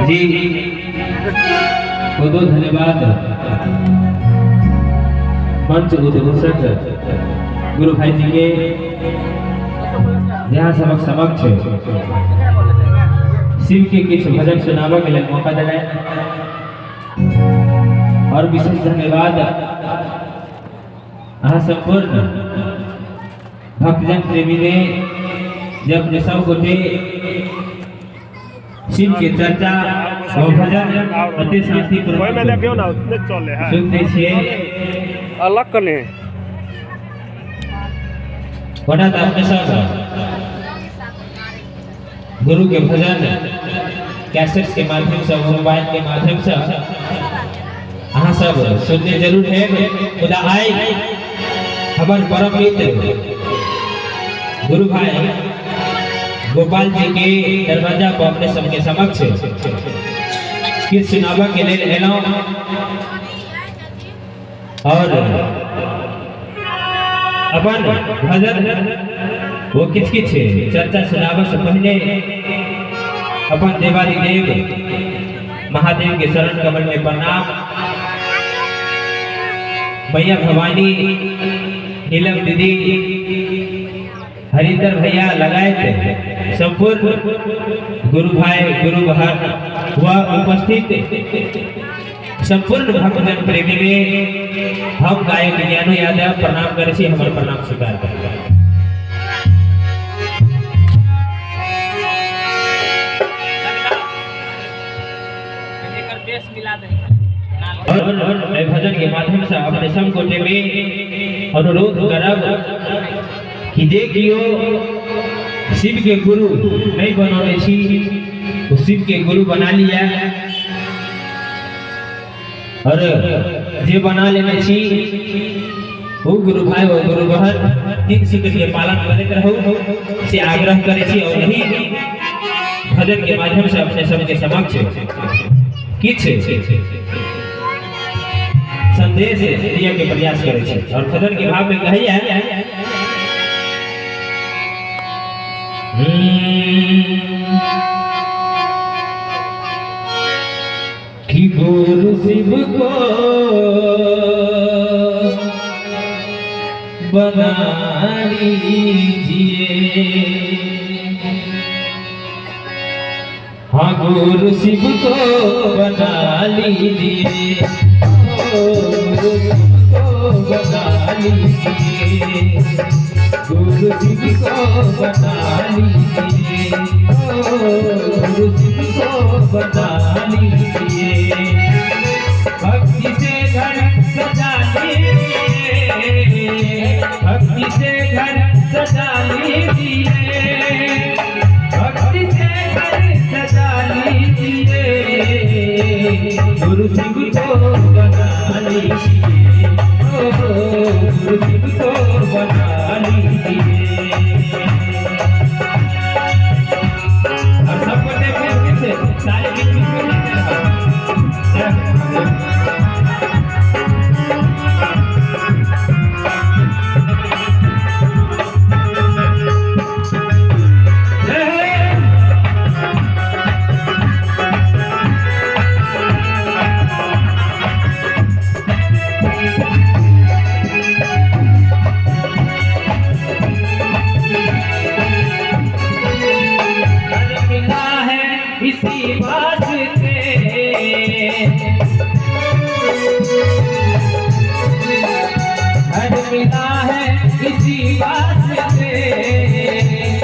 जी बहुत बहुत धन्यवाद मंच उद्घोषक गुरु भाई जी के यहाँ समक्ष शिव के कुछ भजन सुनावा के लिए मौका दिलाए और विशेष धन्यवाद संपूर्ण भक्तजन प्रेमी ने जब सब गोटे शिव के चर्चा और भजन अति शांति सुनते छे अलग कने वटा आपने सब गुरु के भजन कैसेट के माध्यम से मोबाइल के माध्यम से हाँ सब सुनने जरूर है। खुदा आए हमारे परम मित्र गुरु भाई गोपाल जी के दरवाजा को अपने सबके समक्ष किस सुनावा के लिए एलो और अपन भजन वो किस चर्चा सुनावा से पहले अपन देवादिदेव महादेव के शरण कमल में प्रणाम। भैया भवानी नीलम दीदी हरिंदर भैया लगाए थे संपूर्ण गुरु भाई गुरु बहन व उपस्थित संपूर्ण भक्तजन प्रेमी में हम गायक ज्ञानो यादव प्रणाम करे छी हमारे प्रणाम स्वीकार करते हैं। और भजन के माध्यम से अपने सब कोटे में अनुरोध करब कि जे कियो शिव के गुरु नहीं बनौले छी तो शिव के गुरु बना लिया और जे बना लेने छी वो गुरु भाई वो गुरु बहन तीन शिव के पालन करते रहो से आग्रह करे छी और यही भजन के माध्यम से अपने सबके समक्ष किछ संदेश दिए के प्रयास करे छी और भजन के भाव में कहिए कि गुरु शिव को बना लीजिए, हाँ गुरु शिव को बना लीजिए, गुरु शिव को बना लीजिए, गुरु शिव को बना लीजिए, गुरु शिव को बना लीजिए, भक्ति से घर सजा लीजिए, भक्ति से घर सजा लीजिए, भक्ति से घर सजा लीजिए, गुरु शिव को बना लीजिए, गुरु शिव को बना लीजिए। और सबको देखिए से सारे गीत में इसी बात से घर मिला है, इसी बात से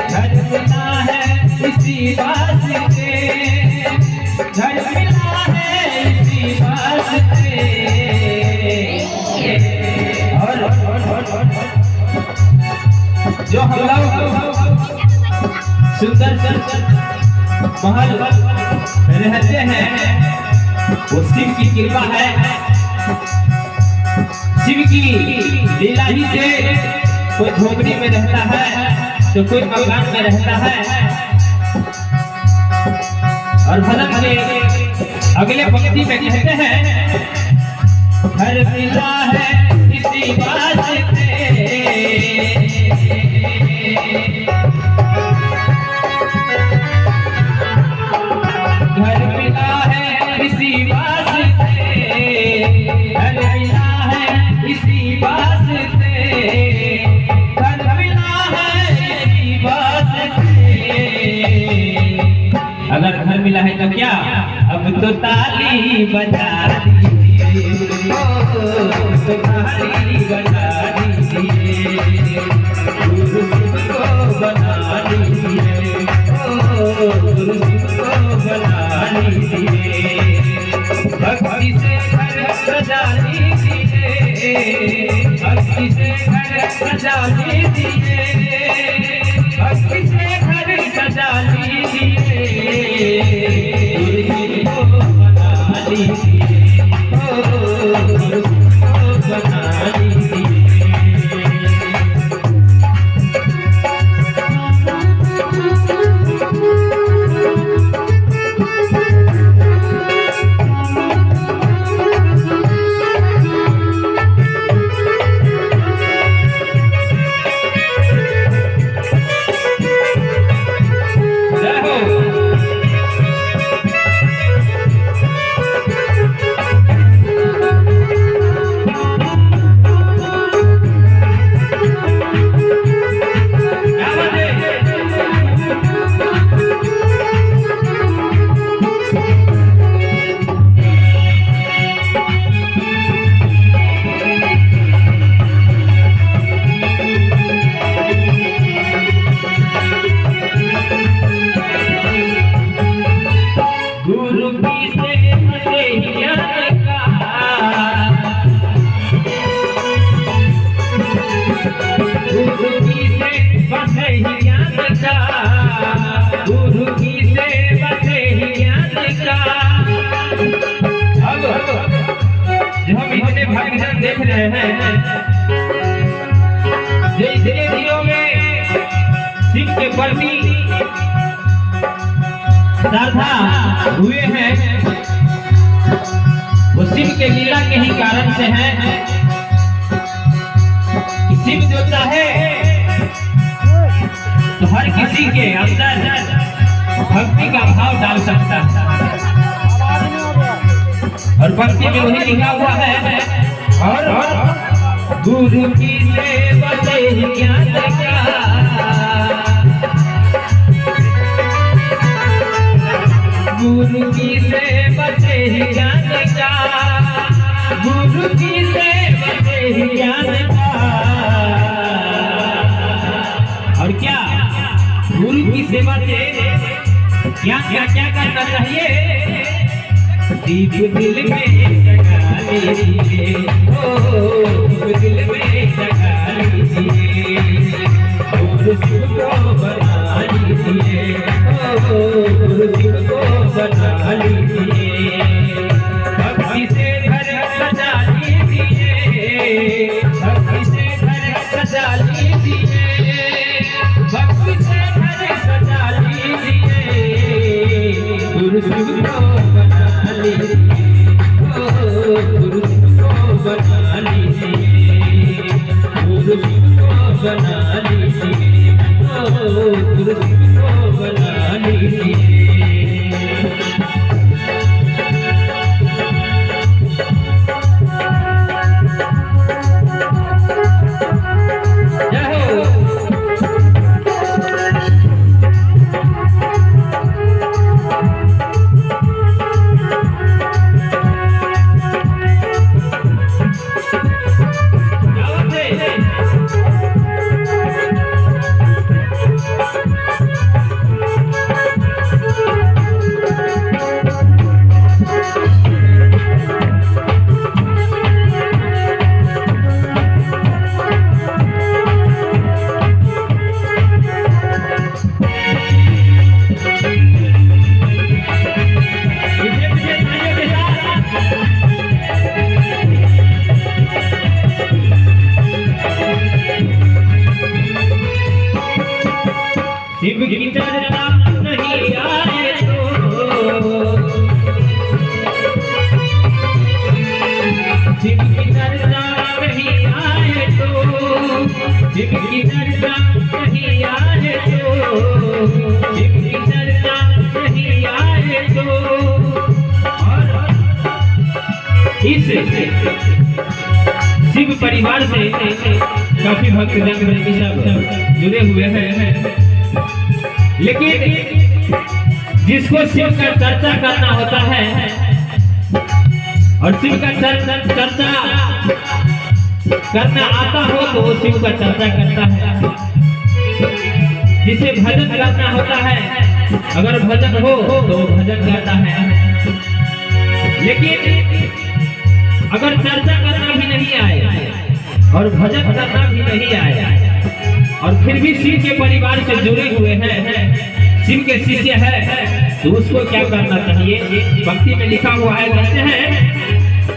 घर मिला है, इसी बात से घर मिला है, इसी बात से। और जो हम लोग सुंदर महल रहते हैं वो शिव की कृपा है, शिव की लीला ही से कोई झोपड़ी में रहता है तो कोई मकान में रहता है। और भजन के अगले पंक्ति में कहते हैं घर मिला है इसी बात से, घर मिला है तो क्या, अब तो ताली बजा दीजिए, तो ताली बजा दीजिए, गुरु शिव को बना लीजिए, गुरु शिव को बना लीजिए, भक्ति से घर सजा लीजिए, भक्ति से घर सजा लीजिए, भक्ति से घर सजा लीजिए, गुरु को बना लीजिए, गुरु को बना लीजिए। गुरु की सेवा से ही ज्ञान का। अब जो हम इतने भक्तजन देख रहे हैं, जैसे दिलों में शिव के प्रति श्रद्धा हुए हैं, वो शिव के लीला के ही कारण से है कि शिव जो चाहे तो हर किसी के अंदर भक्ति का भाव डाल सकता है, और भक्ति में वही लिखा हुआ है, और गुरु की सेवा से ही ज्ञान का, गुरु की सेवा से ही ज्ञान का, गुरु की सेवा से ही ज्ञान का। और क्या गुरु की सेवा से क्या क्या क्या करना चाहिए? दीप दिल में जगा लीजिए, दीप दिल में जगा लीजिए, गुरु शिव को बना लीजिए, गुरु शिव को बना लीजिए, भक्ति से घर सजा लीजिए, भक्ति से घर सजा लीजिए, भक्ति से घर सजा लीजिए, गुरु शिव को बना लीजिए, गुरु शिव को बना लीजिए, गुरु शिव को बना लीजिए, गुरु शिव को बना लीजिए। शिव की चर्चा नहीं आए तो, शिव की चर्चा नहीं आए तो, शिव की चर्चा नहीं आए तो, शिव की चर्चा नहीं आए तो, और इस शिव परिवार से काफी भक्तजन सब जुड़े हुए हैं, लेकिन जिसको शिव का चर्चा करना होता है और शिव का चर्चा करना आता हो तो वो शिव का चर्चा करता है। जिसे भजन करना होता है, अगर भजन हो तो भजन करता है। लेकिन अगर चर्चा करना भी नहीं आए और भजन करना भी नहीं आए और फिर भी शिव के परिवार से जुड़े हुए हैं, शिव के शिष्य है, तो उसको क्या करना चाहिए? भक्ति में लिखा हुआ है, कहते हैं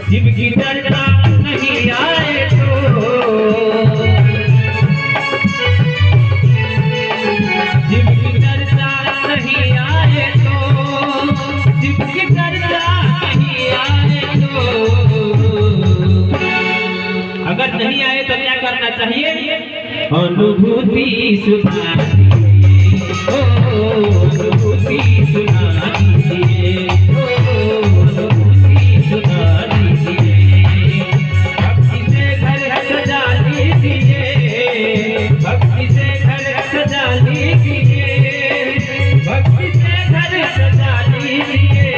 शिव की चर्चा नहीं आए तो, शिव की चर्चा नहीं आए तो, शिव की चर्चा नहीं आए तो। अगर नहीं आए तो क्या करना चाहिए? अनुभूति सुना दीजिए, अनुभूति सुना दीजिए, अनुभूति सुना दीजिए। भक्ति से घर सजा लीजिए, भक्ति से घर सजा लीजिए, भक्ति से घर सजा लीजिए।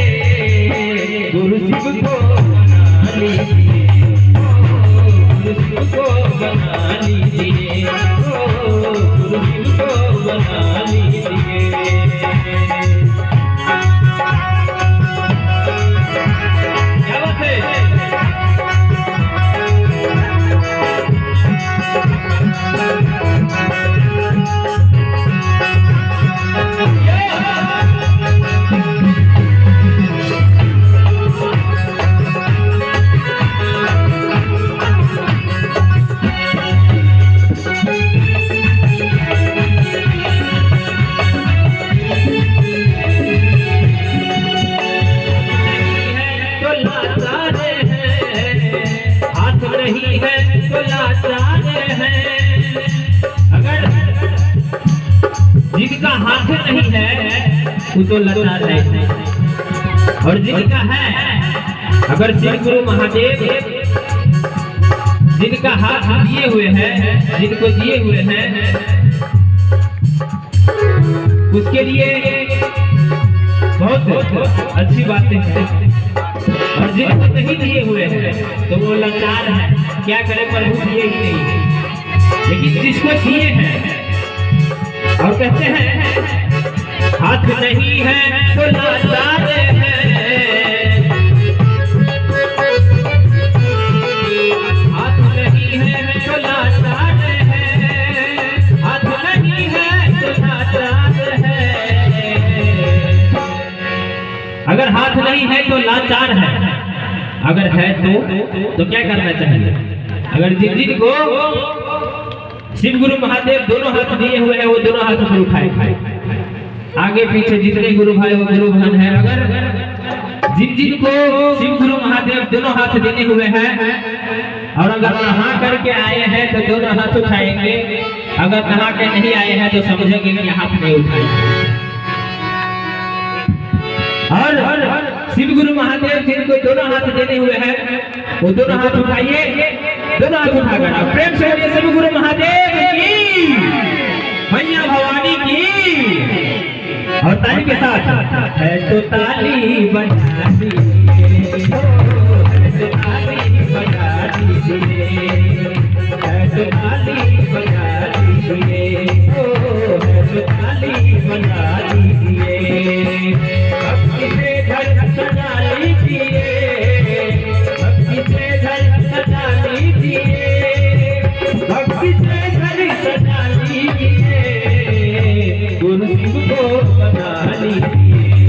गुरु शिव को बना लीजिए, गुरु शिव को बना लीजिए, गुरु शिव को बना लीजिए। क्या बात है? जिनका हाथ नहीं है वो तो लाचार है, और जिनका है, अगर श्री गुरु महादेव जिनका हाथ दिए हुए हैं, जिनको दिए हुए हैं, उसके लिए बहुत अच्छी बातें हैं। और जिनको नहीं दिए हुए हैं तो वो लाचार है, क्या करे, प्रभु दिए ही नहीं है। लेकिन जिसको दिए हैं और कहते हैं हाथ नहीं है तो लाचार है, हाथ नहीं है तो लाचार है, हाथ नहीं है तो लाचार है। अगर हाथ नहीं है तो लाचार है, अगर है तो क्या करना चाहिए? अगर जिनको शिव गुरु महादेव दोनों हाथ दिए हुए हैं वो दोनों हाथ पर उठाए, आगे पीछे जितने गुरु भाई वो गुरु बहन है, अगर जिनको शिव गुरु महादेव दोनों हाथ देने हुए हैं और अगर नहा करके आए हैं तो दोनों हाथ उठाएंगे, अगर नहा के नहीं आए हैं तो समझेंगे कि हाथ नहीं उठाएंगे। और शिव गुरु महादेव जिनको दोनों हाथ देने हुए हैं वो दोनों हाथ उठाइए, दोनों हाथ उठाकर प्रेम से बोलिए शिव गुरु महादेव की, मैया भवानी की। और ताली के साथ है तो ताली बजा दीजिए, ताली बजा दीजिए, है तो ताली बजा दीजिए, ताली बजा दीजिए। भक्ति से घर सजा लीजिए, भक्ति से घर सजा लीजिए, भक्ति से घर सजा लीजिए। गुरु शिव को बना लीजिए,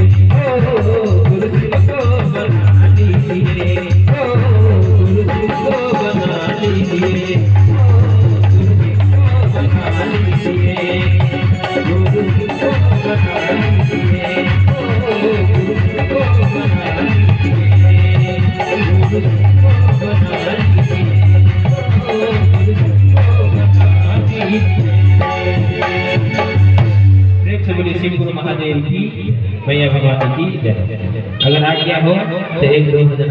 गुरु शिव को बना लीजिए, गुरु शिव को बना लीजिए, गुरु शिव को बना लीजिए, गुरु शिव को बना लीजिए, गुरु शिव को बना लीजिए, गुरु शिव को बना लीजिए, गुरु शिव को बना लीजिए। प्रेम से बोलिए शिव गुरु महादेव की, मैया भगवानी की जय। अगर आ गया हो तो एक दो भजन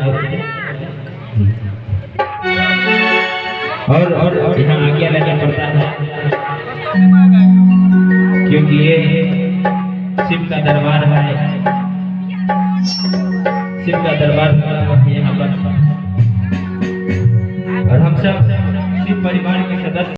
और यहाँ आज्ञा लेना पड़ता है, क्योंकि ये शिव का दरबार है। शिव का दरबार यहाँ पर, और हम सब शिव परिवार के सदस्य